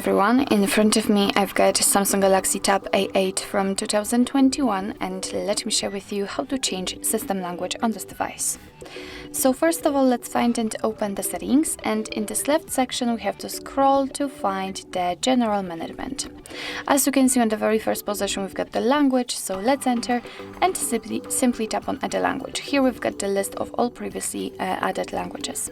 everyone, in front of me I've got Samsung Galaxy Tab A8 from 2021 and let me share with you how to change system language on this device. So first of all, let's find and open the settings, and in this left section we have to scroll to find the general management. As you can see, on the very first position we've got the language, so let's enter and simply tap on add a language. Here we've got the list of all previously added languages.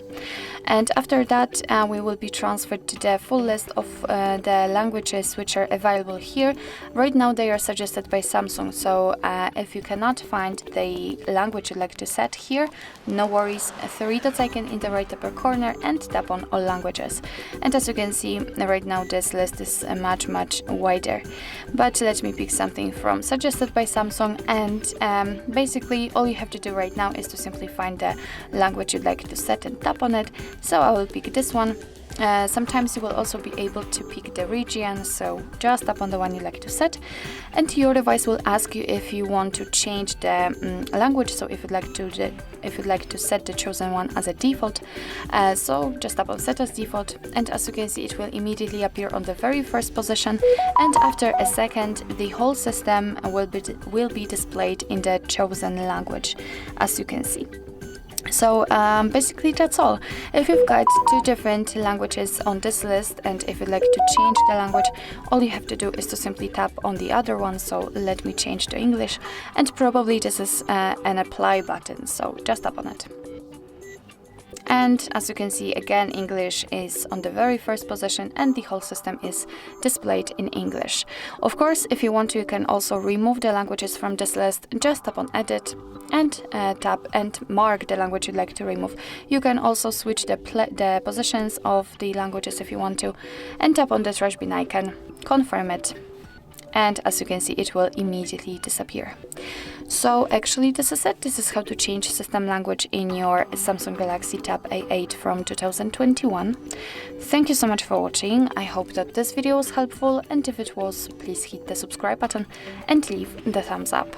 And after that we will be transferred to the full list of the languages which are available here. Right now they are suggested by Samsung, so if you cannot find the language you'd like to set here, no worries, 3 dots icon in the right upper corner and tap on all languages. And as you can see, right now this list is much wider. But let me pick something from suggested by Samsung, and basically all you have to do right now is to simply find the language you'd like to set and tap on it. So I will pick this one. Sometimes you will also be able to pick the region, so just tap on the one you like to set, and your device will ask you if you want to change the language. So if you'd like to set the chosen one as a default, so just tap on set as default, and as you can see it will immediately appear on the very first position, and after a second the whole system will be displayed in the chosen language, as you can see. So basically that's all. If you've got 2 different languages on this list and if you'd like to change the language, all you have to do is to simply tap on the other one. So let me change to English, and probably this is an apply button, so just tap on it. And as you can see, again, English is on the very first position and the whole system is displayed in English. Of course, if you want to, you can also remove the languages from this list. Just tap on edit and tap and mark the language you'd like to remove. You can also switch the positions of the languages if you want to, and tap on the trash bin icon, confirm it, and as you can see it will immediately disappear. So actually this is it. This is how to change system language in your Samsung Galaxy Tab A8 from 2021. Thank you so much for watching. I hope that this video was helpful, and if it was, please hit the subscribe button and leave the thumbs up.